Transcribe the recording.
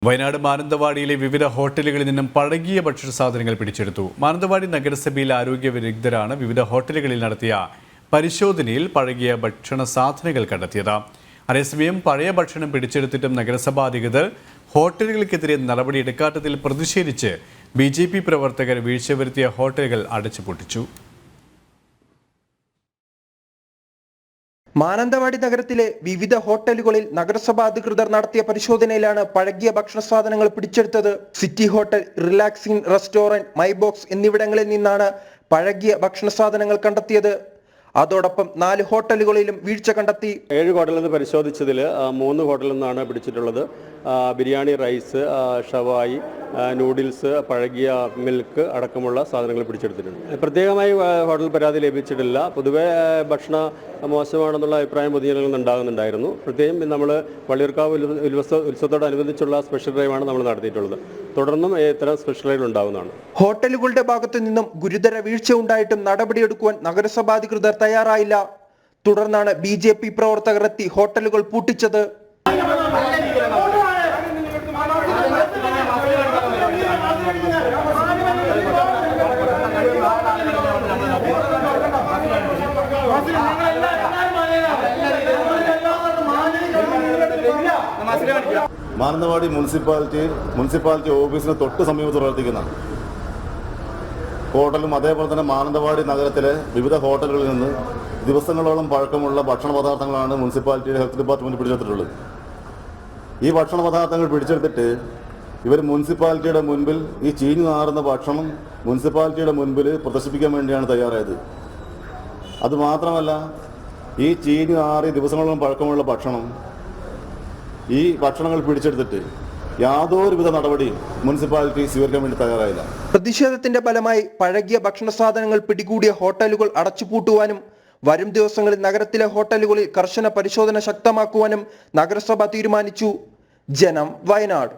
വയനാട് മാനന്തവാടിയിലെ വിവിധ ഹോട്ടലുകളിൽ നിന്നും പഴകിയ ഭക്ഷ്യസാധനങ്ങൾ പിടിച്ചെടുത്തു. മാനന്തവാടി നഗരസഭയിലെ ആരോഗ്യ വിദഗ്ധരാണ് വിവിധ ഹോട്ടലുകളിൽ നടത്തിയ പരിശോധനയിൽ പഴകിയ ഭക്ഷണ സാധനങ്ങൾ കണ്ടെത്തിയത്. അതേസമയം പഴയ ഭക്ഷണം പിടിച്ചെടുത്തിട്ടും നഗരസഭാ അധികൃതർ ഹോട്ടലുകൾക്കെതിരെ നടപടിയെടുക്കാത്തതിൽ പ്രതിഷേധിച്ച് BJP പ്രവർത്തകർ വീഴ്ച വരുത്തിയ ഹോട്ടലുകൾ അടച്ചുപൂട്ടിച്ചു. മാനന്തവാടി നഗരത്തിലെ വിവിധ ഹോട്ടലുകളിൽ നഗരസഭാ അധികൃതർ നടത്തിയ പരിശോധനയിലാണ് പഴകിയ ഭക്ഷണ സാധനങ്ങൾ പിടിച്ചെടുത്തത്. City hotel, relaxing restaurant, my box എന്നിവിടങ്ങളിൽ നിന്നാണ് പഴകിയ ഭക്ഷണ സാധനങ്ങൾ കണ്ടെത്തിയത്. അതോടൊപ്പം 4 ഹോട്ടലുകളിലും വീഴ്ച കണ്ടെത്തി. 7 ഹോട്ടലിൽ നിന്ന് പരിശോധിച്ചതിൽ 3 ഹോട്ടലിൽ നിന്നാണ് പിടിച്ചിട്ടുള്ളത്. ബിരിയാണി റൈസ്, ഷവായി, നൂഡിൽസ്, പഴകിയ മിൽക്ക് അടക്കമുള്ള സാധനങ്ങൾ പിടിച്ചെടുത്തിട്ടുണ്ട്. പ്രത്യേകമായി ഹോട്ടൽ പരാതി ലഭിച്ചിട്ടില്ല. പൊതുവെ ഭക്ഷണ മോശമാണെന്നുള്ള അഭിപ്രായം പൊതുജനങ്ങളിൽ നിന്ന് ഉണ്ടാകുന്നുണ്ടായിരുന്നു. പ്രത്യേകം നമ്മൾ വള്ളിയൂർക്കാവ് ഉത്സവത്തോടനുബന്ധിച്ചുള്ള സ്പെഷ്യൽ ഡ്രൈവാണ് നമ്മൾ നടത്തിയിട്ടുള്ളത്. തുടർന്നും ഇത്തരം സ്പെഷ്യൽ ഡ്രൈവ് ഉണ്ടാകുന്നതാണ്. ഹോട്ടലുകളുടെ ഭാഗത്തു നിന്നും ഗുരുതര വീഴ്ച ഉണ്ടായിട്ടും നടപടിയെടുക്കുവാൻ നഗരസഭാ അധികൃതർ തയ്യാറായില്ല. തുടർന്നാണ് BJP പ്രവർത്തകർ എത്തി ഹോട്ടലുകൾ പൂട്ടിച്ചത്. മാനന്തവാടി മുനിസിപ്പാലിറ്റി ഓഫീസിന് തൊട്ട് സമീപത്ത് പ്രവർത്തിക്കുന്ന ഹോട്ടലും അതേപോലെ തന്നെ മാനന്തവാടി നഗരത്തിലെ വിവിധ ഹോട്ടലുകളിൽ നിന്ന് ദിവസങ്ങളോളം പഴക്കമുള്ള ഭക്ഷണ പദാർത്ഥങ്ങളാണ് മുനിസിപ്പാലിറ്റിയുടെ ഹെൽത്ത് ഡിപ്പാർട്ട്മെന്റ് പിടിച്ചെടുത്തിട്ടുള്ളത്. ഈ ഭക്ഷണ പദാർത്ഥങ്ങൾ പിടിച്ചെടുത്തിട്ട് ഇവർ മുനിസിപ്പാലിറ്റിയുടെ മുൻപിൽ ഈ ചീഞ്ഞു നാറുന്ന ഭക്ഷണം മുനിസിപ്പാലിറ്റിയുടെ മുൻപിൽ പ്രദർശിപ്പിക്കാൻ വേണ്ടിയാണ് തയ്യാറായത്. അതുമാത്രമല്ല, ഈ ചീഞ്ഞു നാറി ദിവസങ്ങളോളം പഴക്കമുള്ള ഈ ഭക്ഷണങ്ങൾ പിടിച്ചെടുത്തിട്ട് യാതൊരുവിധ നടപടിയും മുനിസിപ്പാലിറ്റി സ്വീകരിക്കാൻ വേണ്ടി തയ്യാറായില്ല. പ്രതിഷേധത്തിന്റെ ഫലമായി പഴകിയ ഭക്ഷണ സാധനങ്ങൾ പിടികൂടിയ ഹോട്ടലുകൾ അടച്ചുപൂട്ടുവാനും വരും ദിവസങ്ങളിൽ നഗരത്തിലെ ഹോട്ടലുകളിൽ കർശന പരിശോധന ശക്തമാക്കുവാനും നഗരസഭ തീരുമാനിച്ചു. ജനം, വയനാട്.